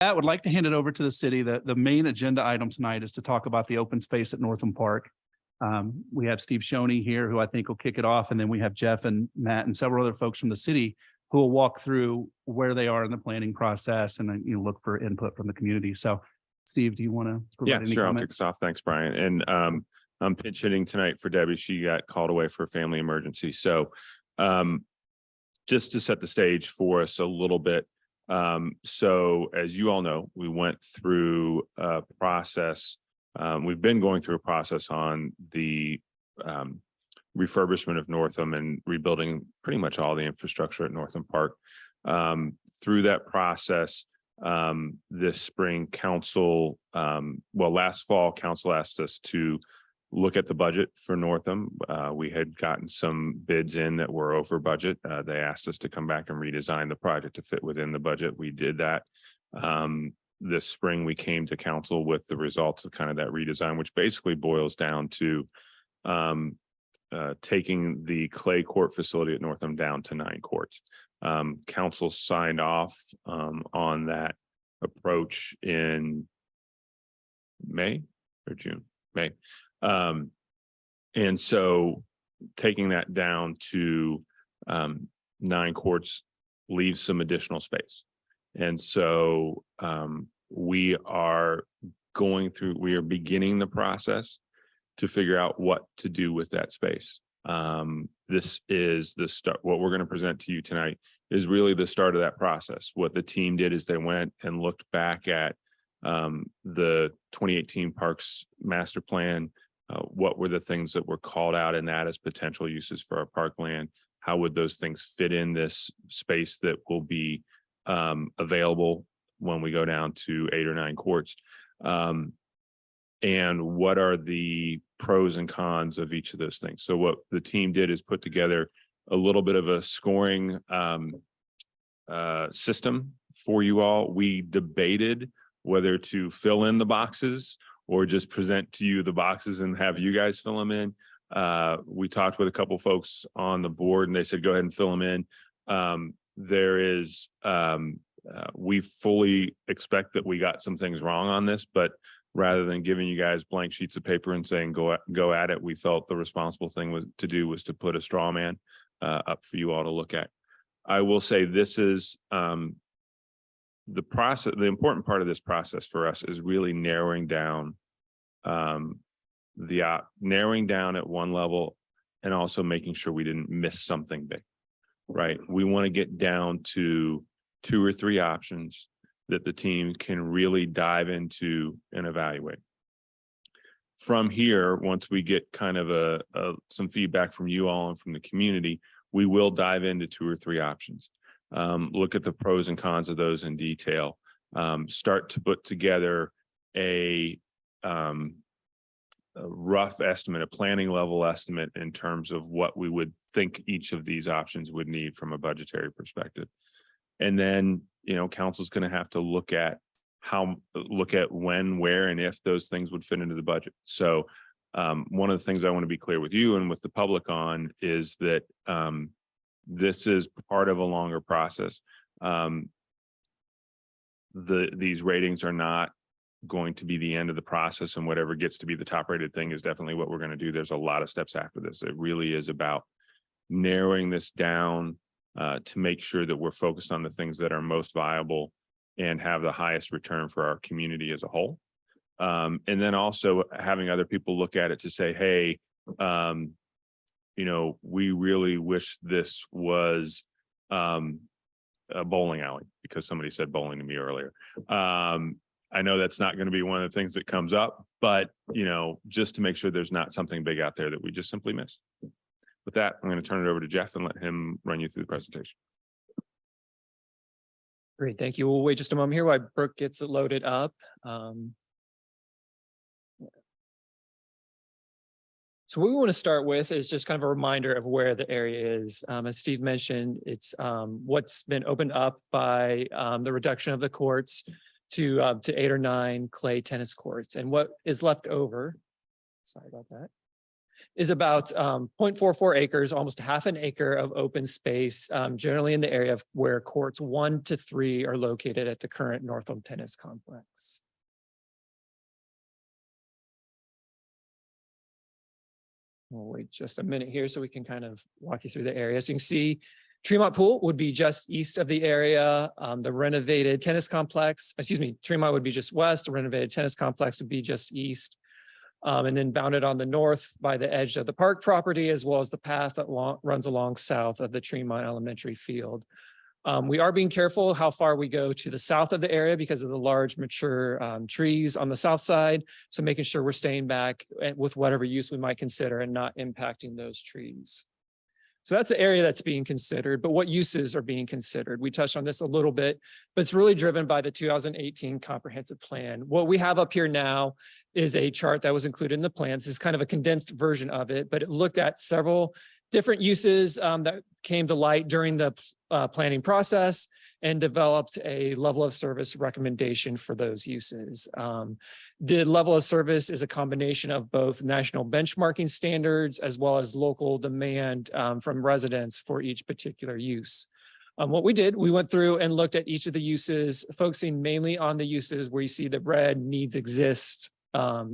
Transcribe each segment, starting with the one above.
I would like to hand it over to the city. The main agenda item tonight is to talk about the open space at Northam Park. We have Steve Shoney here, who I think will kick it off, and then we have Jeff and Matt and several other folks from the city who will walk through where they are in the planning process and then look for input from the community. So, Steve, do you want to provide any sure. comments? I'll kick us off. Thanks, Brian. And I'm pinch hitting tonight for Debbie. She got called away for a family emergency. So just to set the stage for us a little bit. So as you all know, we went through a process. We've been going through a process on the refurbishment of Northam and rebuilding pretty much all the infrastructure at Northam Park. Through that process, this spring council, last fall council asked us to look at the budget for Northam. We had gotten some bids in that were over budget. They asked us to come back and redesign the project to fit within the budget. We did that. This spring, we came to council with the results of kind of that redesign, which basically boils down to taking the clay court facility at Northam down to 9 courts. Council signed off on that approach in May or June, May. And so taking that down to 9 courts leaves some additional space. And so we are beginning the process to figure out what to do with that space. This is the start. What we're going to present to you tonight is really the start of that process. What the team did is they went and looked back at the 2018 Parks Master Plan. What were the things that were called out in that as potential uses for our parkland? How would those things fit in this space that will be available when we go down to 8 or 9 courts? And what are the pros and cons of each of those things? So what the team did is put together a little bit of a scoring system for you all. We debated whether to fill in the boxes or just present to you the boxes and have you guys fill them in. We talked with a couple folks on the board and they said, go ahead and fill them in. We fully expect that we got some things wrong on this, but rather than giving you guys blank sheets of paper and saying, go at it, we felt the responsible thing was to put a straw man up for you all to look at. I will say this is the process. The important part of this process for us is really narrowing down narrowing down at one level and also making sure we didn't miss something big, right? We want to get down to 2 or 3 options that the team can really dive into and evaluate. From here, once we get kind of some feedback from you all and from the community, we will dive into 2 or 3 options. Look at the pros and cons of those in detail. Start to put together a rough estimate, a planning level estimate in terms of what we would think each of these options would need from a budgetary perspective. And then, council's going to have to look at when, where, and if those things would fit into the budget. So one of the things I want to be clear with you and with the public on is that this is part of a longer process. These ratings are not going to be the end of the process, and whatever gets to be the top rated thing is definitely what we're going to do. There's a lot of steps after this. It really is about narrowing this down to make sure that we're focused on the things that are most viable and have the highest return for our community as a whole. And then also having other people look at it to say, hey, we really wish this was a bowling alley, because somebody said bowling to me earlier. I know that's not going to be one of the things that comes up, but, just to make sure there's not something big out there that we just simply missed. With that, I'm going to turn it over to Jeff and let him run you through the presentation. Great, thank you. We'll wait just a moment here while Brooke gets it loaded up. So what we want to start with is just kind of a reminder of where the area is. As Steve mentioned, it's what's been opened up by the reduction of the courts to 8 or 9 clay tennis courts. And what is left over, sorry about that, is about 0.44 acres, almost half an acre of open space, generally in the area of where courts 1 to 3 are located at the current Northam Tennis Complex. We'll wait just a minute here so we can kind of walk you through the area. So you can see Tremont Pool would be just east of the area. The renovated tennis complex, Tremont would be just west. The renovated tennis complex would be just east. And then bounded on the north by the edge of the park property, as well as the path that runs along south of the Tremont Elementary Field. We are being careful how far we go to the south of the area because of the large mature trees on the south side. So making sure we're staying back with whatever use we might consider and not impacting those trees. So that's the area that's being considered, but what uses are being considered? We touched on this a little bit, but it's really driven by the 2018 comprehensive plan. What we have up here now is a chart that was included in the plan. This is kind of a condensed version of it, but it looked at several different uses that came to light during the planning process and developed a level of service recommendation for those uses. The level of service is a combination of both national benchmarking standards as well as local demand from residents for each particular use. What we did, we went through and looked at each of the uses, focusing mainly on the uses where you see the red needs exist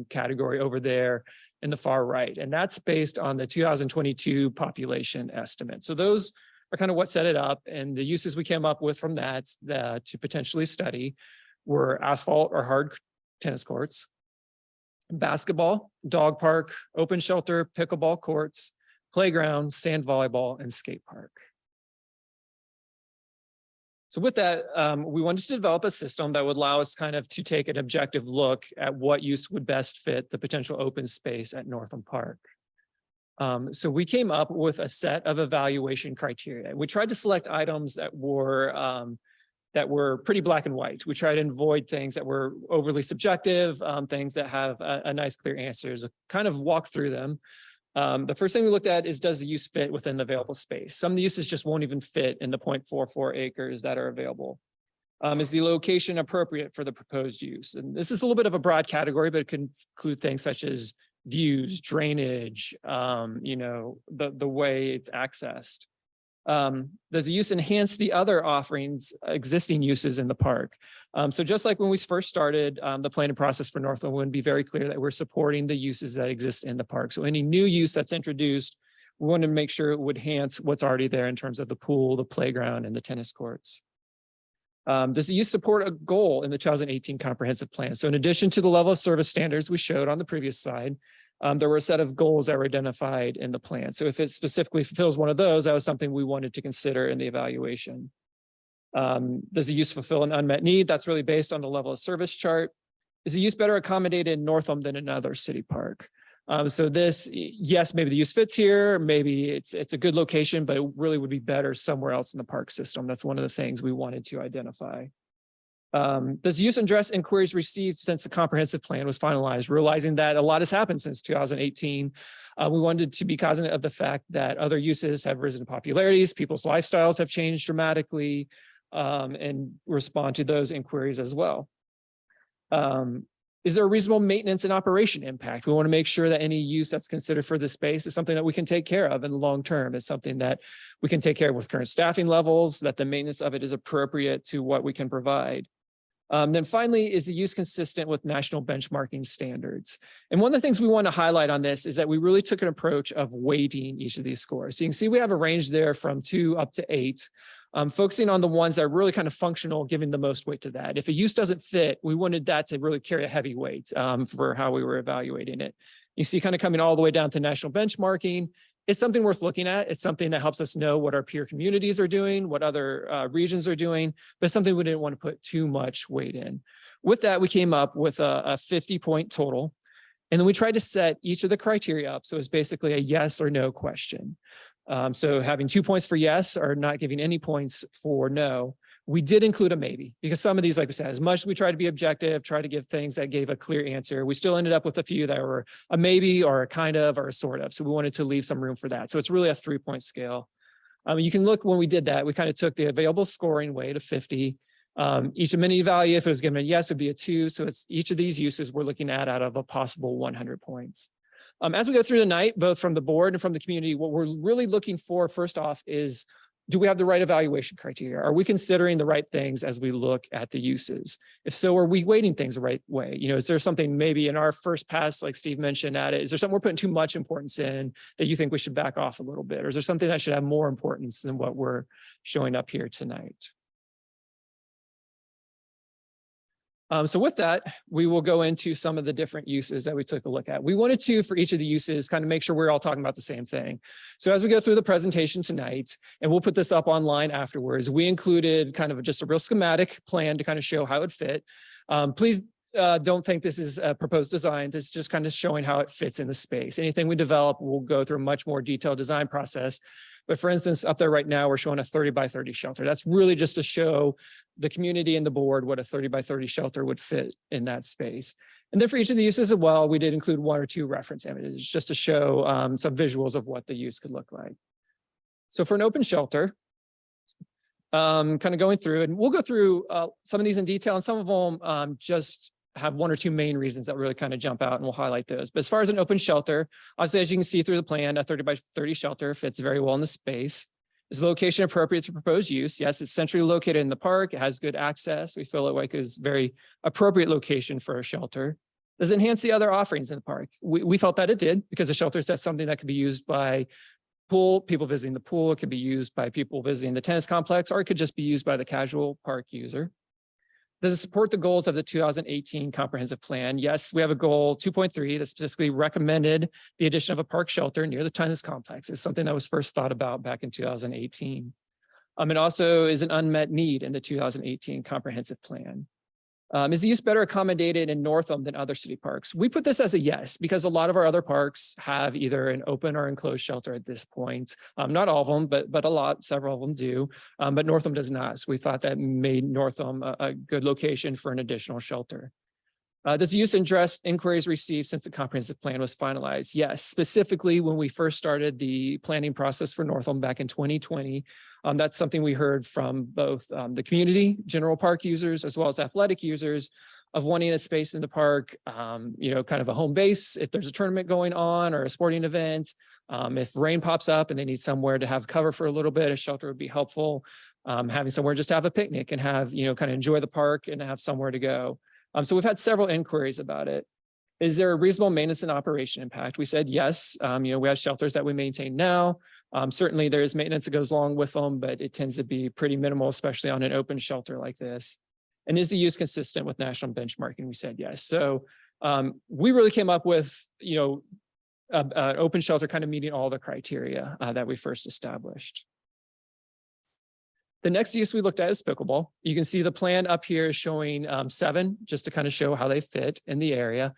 category over there in the far right. And that's based on the 2022 population estimate. So those are kind of what set it up. And the uses we came up with from that to potentially study were asphalt or hard tennis courts, basketball, dog park, open shelter, pickleball courts, playgrounds, sand volleyball, and skate park. So with that, we wanted to develop a system that would allow us kind of to take an objective look at what use would best fit the potential open space at Northam Park. So we came up with a set of evaluation criteria. We tried to select items that were pretty black and white. We tried to avoid things that were overly subjective, things that have a nice clear answers, kind of walk through them. The first thing we looked at is, does the use fit within the available space? Some of the uses just won't even fit in the 0.44 acres that are available. Is the location appropriate for the proposed use? And this is a little bit of a broad category, but it can include things such as views, drainage, the way it's accessed. Does the use enhance the other offerings, existing uses in the park? So just like when we first started the planning process for Northam, we would be very clear that we're supporting the uses that exist in the park. So any new use that's introduced, we want to make sure it would enhance what's already there in terms of the pool, the playground, and the tennis courts. Does the use support a goal in the 2018 comprehensive plan? So in addition to the level of service standards we showed on the previous slide, there were a set of goals that were identified in the plan. So if it specifically fulfills one of those, that was something we wanted to consider in the evaluation. Does the use fulfill an unmet need? That's really based on the level of service chart. Is the use better accommodated in Northam than another city park? So this, yes, maybe the use fits here, maybe it's a good location, but it really would be better somewhere else in the park system. That's one of the things we wanted to identify. Does use and address inquiries received since the comprehensive plan was finalized, realizing that a lot has happened since 2018. We wanted to be cognizant of the fact that other uses have risen in popularities, people's lifestyles have changed dramatically, and respond to those inquiries as well. Is there a reasonable maintenance and operation impact? We want to make sure that any use that's considered for the space is something that we can take care of in the long term. It's something that we can take care of with current staffing levels, that the maintenance of it is appropriate to what we can provide. Then finally, is the use consistent with national benchmarking standards? And one of the things we want to highlight on this is that we really took an approach of weighting each of these scores. So you can see we have a range there from 2 up to 8. Focusing on the ones that are really kind of functional, giving the most weight to that. If a use doesn't fit, we wanted that to really carry a heavy weight for how we were evaluating it. You see kind of coming all the way down to national benchmarking. It's something worth looking at. It's something that helps us know what our peer communities are doing, what other regions are doing, but something we didn't want to put too much weight in. With that, we came up with a 50-point total. And then we tried to set each of the criteria up. So it's basically a yes or no question. So having 2 points for yes or not giving any points for no. We did include a maybe, because some of these, like I said, as much as we try to be objective, try to give things that gave a clear answer, we still ended up with a few that were a maybe or a kind of or a sort of. So we wanted to leave some room for that. So it's really a 3-point scale. You can look when we did that, we kind of took the available scoring weight of 50. Each amenity value, if it was given a yes, would be a 2. So it's each of these uses we're looking at out of a possible 100 points. As we go through the night, both from the board and from the community, what we're really looking for first off is, do we have the right evaluation criteria? Are we considering the right things as we look at the uses? If so, are we weighting things the right way? You know, is there something maybe in our first pass, like Steve mentioned at it, is there something we're putting too much importance in that you think we should back off a little bit? Or is there something that should have more importance than what we're showing up here tonight? So with that, we will go into some of the different uses that we took a look at. We wanted to, for each of the uses, kind of make sure we're all talking about the same thing. So as we go through the presentation tonight, and we'll put this up online afterwards, we included kind of just a real schematic plan to kind of show how it fit. Please don't think this is a proposed design. This is just kind of showing how it fits in the space. Anything we develop, we'll go through a much more detailed design process. But for instance, up there right now, we're showing a 30 by 30 shelter. That's really just to show the community and the board what a 30 by 30 shelter would fit in that space. And then for each of the uses as well, we did include 1 or 2 reference images just to show some visuals of what the use could look like. So for an open shelter, kind of going through, and we'll go through some of these in detail, and some of them just have 1 or 2 main reasons that really kind of jump out, and we'll highlight those. But as far as an open shelter, obviously, as you can see through the plan, a 30 by 30 shelter fits very well in the space. Is the location appropriate to proposed use? Yes, it's centrally located in the park. It has good access. We feel it like is very appropriate location for a shelter. Does it enhance the other offerings in the park? We felt that it did, because the shelter is something that could be used by people visiting the pool. It could be used by people visiting the tennis complex, or it could just be used by the casual park user. Does it support the goals of the 2018 comprehensive plan? Yes, we have a goal 2.3 that specifically recommended the addition of a park shelter near the tennis complex. It's something that was first thought about back in 2018. It also is an unmet need in the 2018 comprehensive plan. Is the use better accommodated in Northam than other city parks? We put this as a yes, because a lot of our other parks have either an open or enclosed shelter at this point. Not all of them, but a lot, several of them do, but Northam does not. So we thought that made Northam a good location for an additional shelter. Does the use address inquiries received since the comprehensive plan was finalized? Yes, specifically when we first started the planning process for Northam back in 2020. That's something we heard from both the community, general park users, as well as athletic users, of wanting a space in the park, you know, kind of a home base if there's a tournament going on or a sporting event. If rain pops up and they need somewhere to have cover for a little bit, a shelter would be helpful. Having somewhere just to have a picnic and have, you know, kind of enjoy the park and have somewhere to go. So we've had several inquiries about it. Is there a reasonable maintenance and operation impact? We said yes. You know, we have shelters that we maintain now. Certainly there is maintenance that goes along with them, but it tends to be pretty minimal, especially on an open shelter like this. And is the use consistent with national benchmarking? We said yes. So we really came up with, you know, an open shelter kind of meeting all the criteria that we first established. The next use we looked at is pickleball. You can see the plan up here is showing 7, just to kind of show how they fit in the area,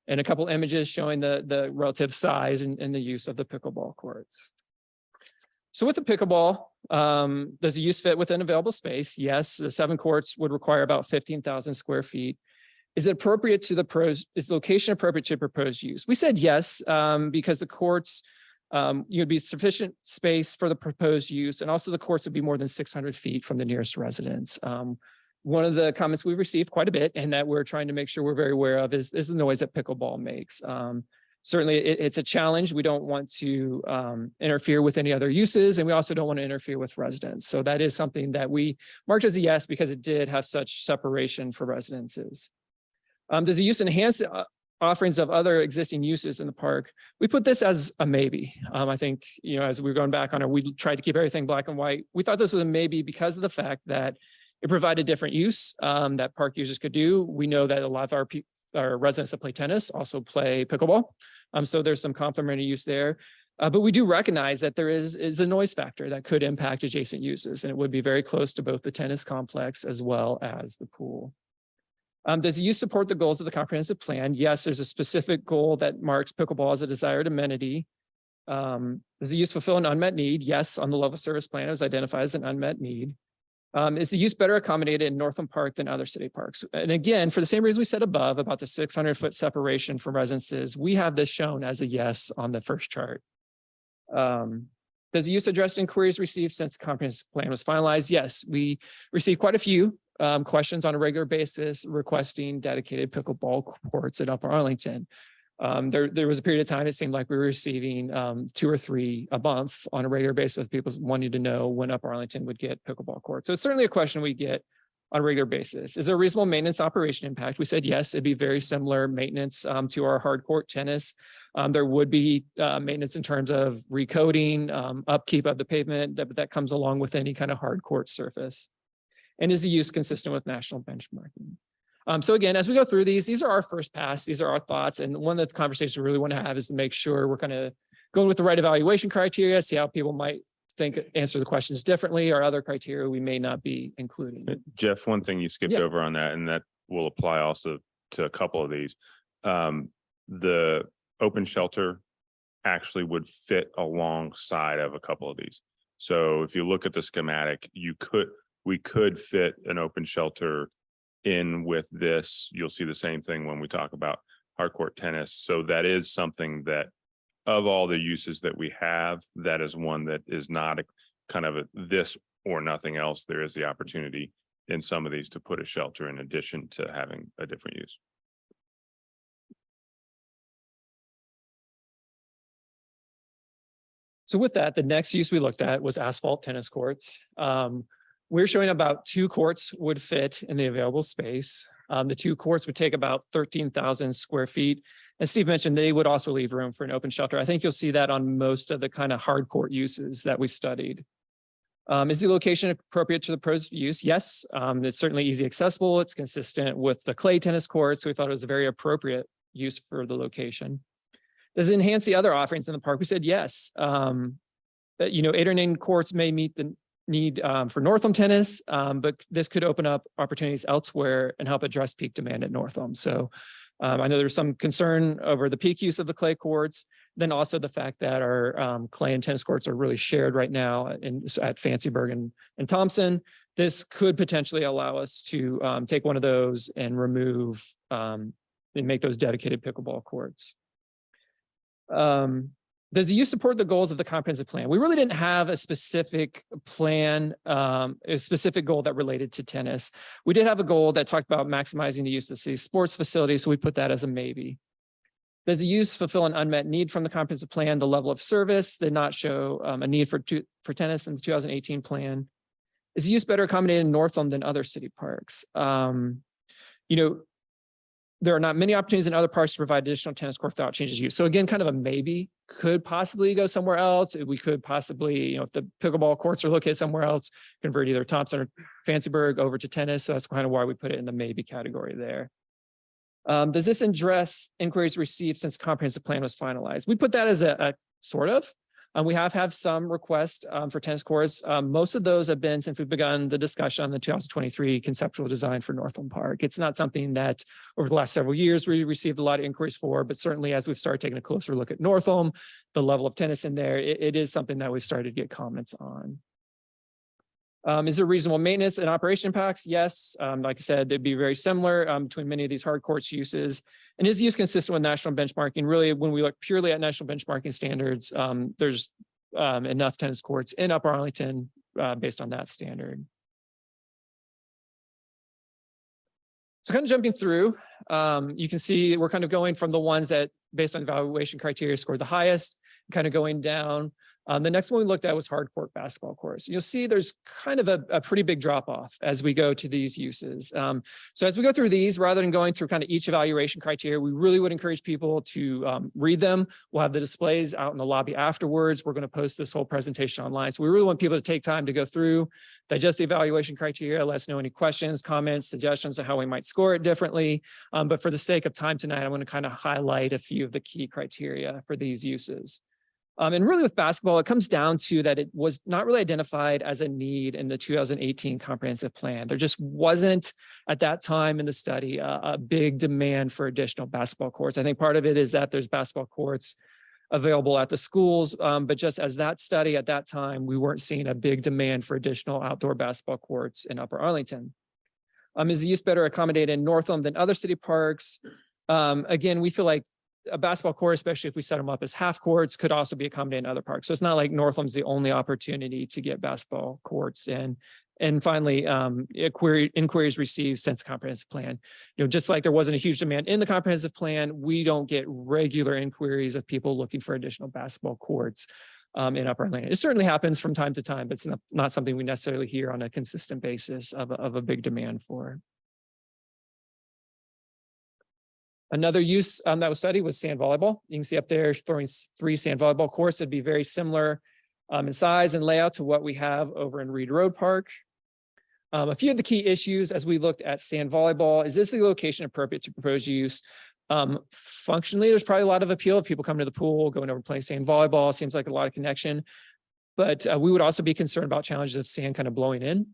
and a couple images showing the relative size and the use of the pickleball courts. So with the pickleball, does the use fit within available space? Yes, the 7 courts would require about 15,000 square feet. Is it appropriate to is location appropriate to proposed use? We said yes, because the courts, you'd be sufficient space for the proposed use, and also the courts would be more than 600 feet from the nearest residence. One of the comments we received quite a bit, and that we're trying to make sure we're very aware of, is the noise that pickleball makes. Certainly, it's a challenge. We don't want to interfere with any other uses, and we also don't want to interfere with residents. So that is something that we marked as a yes, because it did have such separation for residences. Does the use enhance the offerings of other existing uses in the park? We put this as a maybe. I think, you know, as we're going back on it, we tried to keep everything black and white. We thought this was a maybe because of the fact that it provided different use that park users could do. We know that a lot of our residents that play tennis also play pickleball. So there's some complementary use there. But we do recognize that there is a noise factor that could impact adjacent uses, and it would be very close to both the tennis complex as well as the pool. Does the use support the goals of the comprehensive plan? Yes, there's a specific goal that marks pickleball as a desired amenity. Does the use fulfill an unmet need? Yes, on the level service plan, it was identified as an unmet need. Is the use better accommodated in Northam Park than other city parks? And again, for the same reason we said above about the 600-foot separation from residences, we have this shown as a yes on the first chart. Does the use address inquiries received since the comprehensive plan was finalized? Yes, we received quite a few questions on a regular basis requesting dedicated pickleball courts at Upper Arlington. There was a period of time, it seemed like we were receiving 2 or 3 a month on a regular basis, people wanting to know when Upper Arlington would get pickleball courts. So it's certainly a question we get on a regular basis. Is there a reasonable maintenance operation impact? We said yes, it'd be very similar maintenance to our hard court tennis. There would be maintenance in terms of recoding, upkeep of the pavement that comes along with any kind of hard court surface. And is the use consistent with national benchmarking? So again, as we go through these are our first pass, these are our thoughts. And one of the conversations we really want to have is to make sure we're kind of going with the right evaluation criteria, see how people might answer the questions differently, or other criteria we may not be including. Jeff, one thing you skipped over on that, and that will apply also to a couple of these. The open shelter actually would fit alongside of a couple of these. So if you look at the schematic, we could fit an open shelter in with this. You'll see the same thing when we talk about hardcourt tennis. So that is something that, of all the uses that we have, that is one that is not a kind of this or nothing else. There is the opportunity in some of these to put a shelter in addition to having a different use. So with that, the next use we looked at was asphalt tennis courts. We're showing about 2 courts would fit in the available space. The 2 courts would take about 13,000 square feet. And Steve mentioned they would also leave room for an open shelter. I think you'll see that on most of the kind of hard court uses that we studied. Is the location appropriate to the pros use? Yes, it's certainly easy accessible. It's consistent with the clay tennis courts. So we thought it was a very appropriate use for the location. Does it enhance the other offerings in the park? We said yes. 8 or 9 courts may meet the need for Northam tennis, but this could open up opportunities elsewhere and help address peak demand at Northam. So I know there's some concern over the peak use of the clay courts, then also the fact that our clay and tennis courts are really shared right now at Fancyburg and Thompson. This could potentially allow us to take one of those and remove and make those dedicated pickleball courts. Does the use support the goals of the comprehensive plan? We really didn't have a specific plan, a specific goal that related to tennis. We did have a goal that talked about maximizing the use of these sports facilities, so we put that as a maybe. Does the use fulfill an unmet need from the comprehensive plan? The level of service did not show a need for tennis in the 2018 plan. Is the use better accommodated in Northam than other city parks? There are not many opportunities in other parks to provide additional tennis court without changes use. So again, kind of a maybe, could possibly go somewhere else. We could possibly, if the pickleball courts are located somewhere else, convert either Thompson or Fancyburg over to tennis. So that's kind of why we put it in the maybe category there. Does this address inquiries received since comprehensive plan was finalized? We put that as a sort of. We have some requests for tennis courts. Most of those have been since we've begun the discussion on the 2023 conceptual design for Northam Park. It's not something that over the last several years we received a lot of inquiries for, but certainly as we've started taking a closer look at Northam, the level of tennis in there, it is something that we've started to get comments on. Is there reasonable maintenance and operation impacts? Yes. Like I said, it'd be very similar between many of these hard courts uses. And is the use consistent with national benchmarking? Really, when we look purely at national benchmarking standards, there's enough tennis courts in Upper Arlington based on that standard. So kind of jumping through, you can see we're kind of going from the ones that based on evaluation criteria scored the highest, kind of going down. The next one we looked at was hard court basketball courts. You'll see there's kind of a pretty big drop off as we go to these uses. So as we go through these, rather than going through kind of each evaluation criteria, we really would encourage people to read them. We'll have the displays out in the lobby afterwards. We're going to post this whole presentation online. So we really want people to take time to go through, digest the evaluation criteria, let us know any questions, comments, suggestions of how we might score it differently. But for the sake of time tonight, I'm going to kind of highlight a few of the key criteria for these uses. And really with basketball, it comes down to that it was not really identified as a need in the 2018 comprehensive plan. There just wasn't at that time in the study a big demand for additional basketball courts. I think part of it is that there's basketball courts available at the schools, but just as that study at that time, we weren't seeing a big demand for additional outdoor basketball courts in Upper Arlington. Is the use better accommodated in Northam than other city parks? Again, we feel like a basketball court, especially if we set them up as half courts, could also be accommodated in other parks. So it's not like Northam's the only opportunity to get basketball courts in. And finally, inquiries received since the comprehensive plan. Just like there wasn't a huge demand in the comprehensive plan, we don't get regular inquiries of people looking for additional basketball courts in Upper Atlanta. It certainly happens from time to time, but it's not something we necessarily hear on a consistent basis of a big demand for. Another use that was studied was sand volleyball. You can see up there throwing 3 sand volleyball courts. It'd be very similar in size and layout to what we have over in Reed Road Park. A few of the key issues as we looked at sand volleyball, is this the location appropriate to propose use? Functionally, there's probably a lot of appeal of people coming to the pool, going over playing sand volleyball. Seems like a lot of connection, but we would also be concerned about challenges of sand kind of blowing in.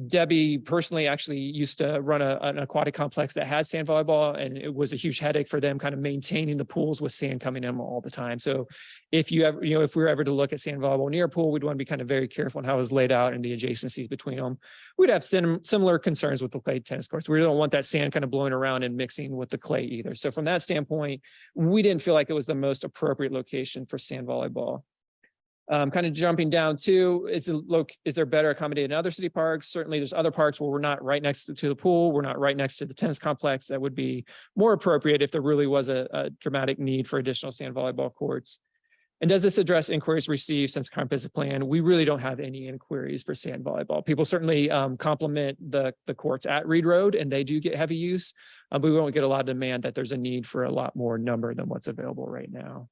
Debbie personally actually used to run an aquatic complex that had sand volleyball, and it was a huge headache for them kind of maintaining the pools with sand coming in all the time. So if you ever, if we were ever to look at sand volleyball near a pool, we'd want to be kind of very careful on how it was laid out and the adjacencies between them. We'd have similar concerns with the clay tennis courts. We don't want that sand kind of blowing around and mixing with the clay either. So from that standpoint, we didn't feel like it was the most appropriate location for sand volleyball. Kind of jumping down to, is there better accommodated in other city parks? Certainly there's other parks where we're not right next to the pool. We're not right next to the tennis complex. That would be more appropriate if there really was a dramatic need for additional sand volleyball courts. And does this address inquiries received since comprehensive plan? We really don't have any inquiries for sand volleyball. People certainly compliment the courts at Reed Road, and they do get heavy use, but we won't get a lot of demand that there's a need for a lot more number than what's available right now.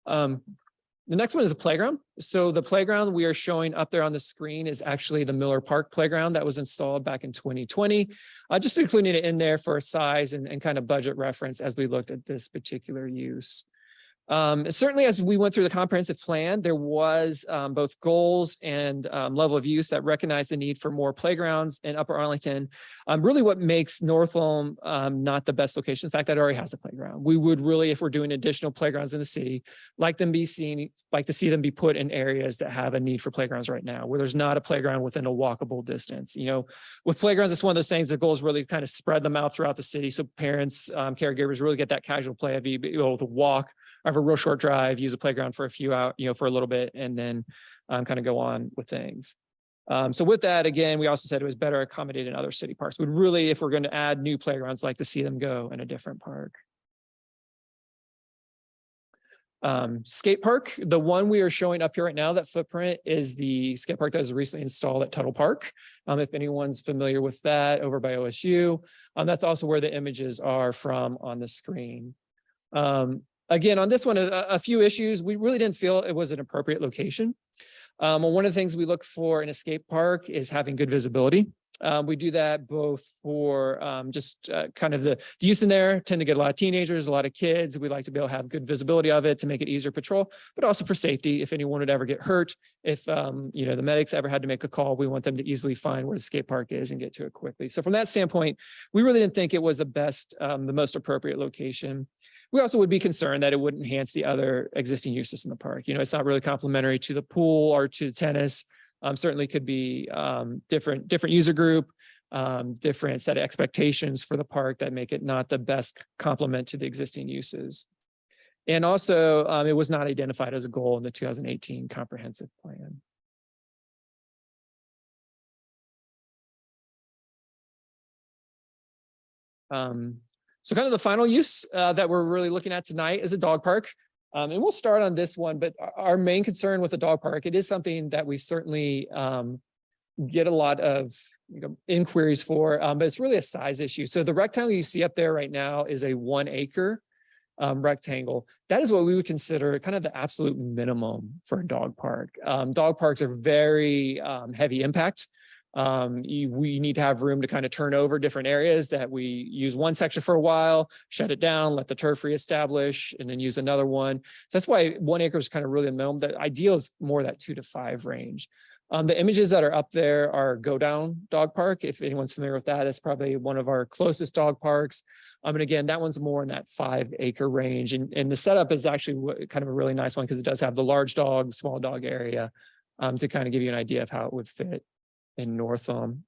The next one is a playground. So the playground we are showing up there on the screen is actually the Miller Park playground that was installed back in 2020. Just including it in there for size and kind of budget reference as we looked at this particular use. Certainly, as we went through the comprehensive plan, there was both goals and level of use that recognized the need for more playgrounds in Upper Arlington. Really what makes Northam not the best location, the fact that it already has a playground. We would really, if we're doing additional playgrounds in the city, like to see them be put in areas that have a need for playgrounds right now, where there's not a playground within a walkable distance. With playgrounds, it's one of those things, the goal is really kind of spread them out throughout the city. So parents, caregivers really get that casual play of being able to walk, have a real short drive, use a playground for a few hours, for a little bit, and then kind of go on with things. So with that, again, we also said it was better accommodated in other city parks. We'd really, if we're going to add new playgrounds, like to see them go in a different park. Skate park, the one we are showing up here right now, that footprint is the skate park that was recently installed at Tuttle Park. If anyone's familiar with that, over by OSU, that's also where the images are from on the screen. Again, on this one, a few issues. We really didn't feel it was an appropriate location. One of the things we look for in a skate park is having good visibility. We do that both for kind of the use in there, tend to get a lot of teenagers, a lot of kids. We like to be able to have good visibility of it to make it easier to patrol, but also for safety. If anyone would ever get hurt, if the medics ever had to make a call, we want them to easily find where the skate park is and get to it quickly. So from that standpoint, we really didn't think it was the most appropriate location. We also would be concerned that it would enhance the other existing uses in the park. It's not really complementary to the pool or to tennis. Certainly could be different user group, different set of expectations for the park that make it not the best complement to the existing uses. And also, it was not identified as a goal in the 2018 comprehensive plan. So kind of the final use that we're really looking at tonight is a dog park. And we'll start on this one, but our main concern with the dog park, it is something that we certainly get a lot of inquiries for, but it's really a size issue. So the rectangle you see up there right now is a 1 acre rectangle. That is what we would consider kind of the absolute minimum for a dog park. Dog parks are very heavy impact. We need to have room to kind of turn over different areas that we use one section for a while, shut it down, let the turf reestablish, and then use another one. So that's why 1 acre is kind of really the minimum. The ideal is more that 2 to 5 range. The images that are up there are Go Down Dog Park. If anyone's familiar with that, it's probably one of our closest dog parks. And again, that one's more in that 5 acre range. And the setup is actually kind of a really nice one because it does have the large dog, small dog area to kind of give you an idea of how it would fit in Northam.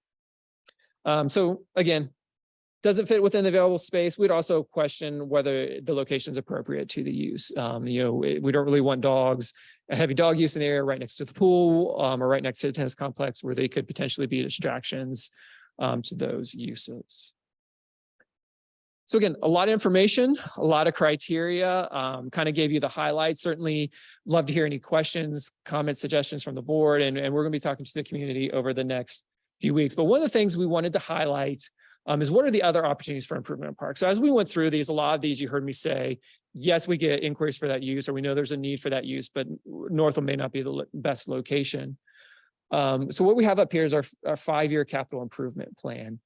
So again, doesn't fit within the available space. We'd also question whether the location is appropriate to the use. We don't really want dogs a heavy dog use in the area right next to the pool, or right next to the tennis complex where they could potentially be distractions to those uses. So again, a lot of information, a lot of criteria, kind of gave you the highlights. Certainly love to hear any questions, comments, suggestions from the board. And we're going to be talking to the community over the next few weeks. But one of the things we wanted to highlight is what are the other opportunities for improvement in parks? So as we went through these, a lot of these you heard me say, yes, we get inquiries for that use, or we know there's a need for that use, but Northam may not be the best location. So what we have up here is our 5-year capital improvement plan.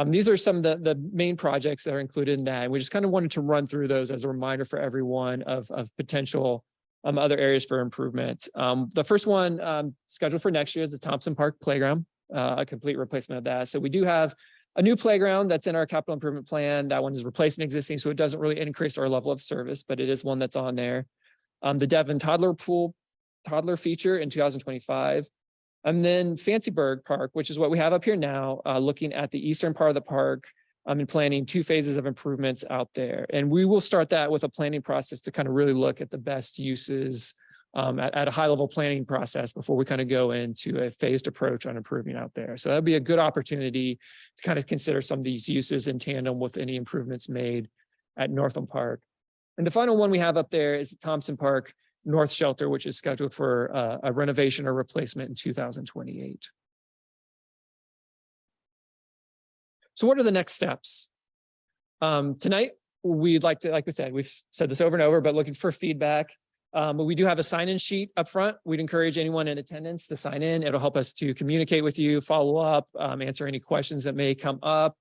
These are some of the main projects that are included in that. And we just kind of wanted to run through those as a reminder for everyone of potential other areas for improvement. The first one scheduled for next year is the Thompson Park Playground, a complete replacement of that. So we do have a new playground that's in our capital improvement plan. That one is replacing existing, so it doesn't really increase our level of service, but it is one that's on there. The Devon Toddler feature in 2025. And then Fancyburg Park, which is what we have up here now, looking at the eastern part of the park, and planning 2 phases of improvements out there. And we will start that with a planning process to kind of really look at the best uses at a high level planning process before we kind of go into a phased approach on improving out there. So that'd be a good opportunity to kind of consider some of these uses in tandem with any improvements made at Northam Park. And the final one we have up there is the Thompson Park North Shelter, which is scheduled for a renovation or replacement in 2028. So what are the next steps? Tonight, we'd like to, like we said, we've said this over and over, but looking for feedback. But we do have a sign-in sheet up front. We'd encourage anyone in attendance to sign in. It'll help us to communicate with you, follow up, answer any questions that may come up.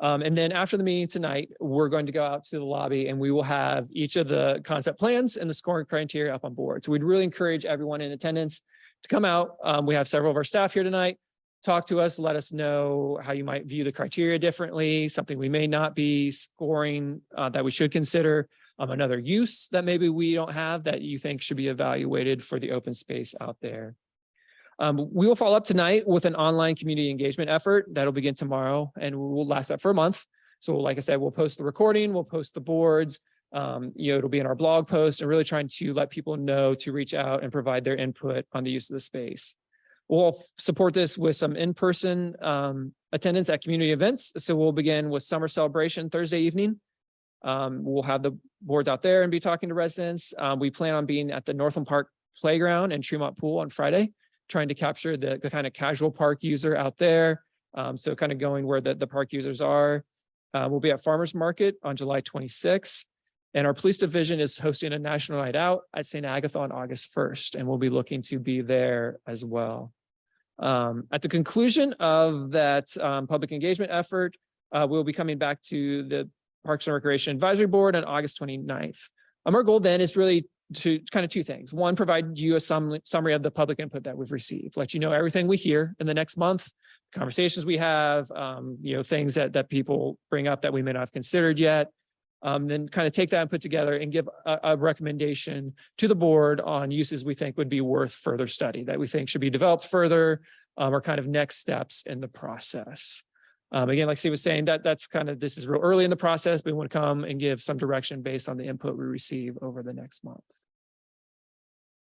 And then after the meeting tonight, we're going to go out to the lobby and we will have each of the concept plans and the scoring criteria up on board. So we'd really encourage everyone in attendance to come out. We have several of our staff here tonight. Talk to us, let us know how you might view the criteria differently, something we may not be scoring that we should consider, another use that maybe we don't have that you think should be evaluated for the open space out there. We will follow up tonight with an online community engagement effort that'll begin tomorrow and will last that for a month. So like I said, we'll post the recording, we'll post the boards, it'll be in our blog post, and really trying to let people know to reach out and provide their input on the use of the space. We'll support this with some in-person attendance at community events. So we'll begin with summer celebration Thursday evening. We'll have the boards out there and be talking to residents. We plan on being at the Northam Park Playground and Tremont Pool on Friday, trying to capture the kind of casual park user out there. So kind of going where the park users are. We'll be at Farmers Market on July 26th. And our police division is hosting a national night out at St. Agatha on August 1st. And we'll be looking to be there as well. At the conclusion of that public engagement effort, we'll be coming back to the Parks and Recreation Advisory Board on August 29th. Our goal then is really to kind of 2 things. One, provide you a summary of the public input that we've received, let you know everything we hear in the next month, conversations we have, things that people bring up that we may not have considered yet. Then kind of take that and put together and give a recommendation to the board on uses we think would be worth further study, that we think should be developed further, or kind of next steps in the process. Again, like Steve was saying, that's kind of, this is real early in the process, but we want to come and give some direction based on the input we receive over the next month.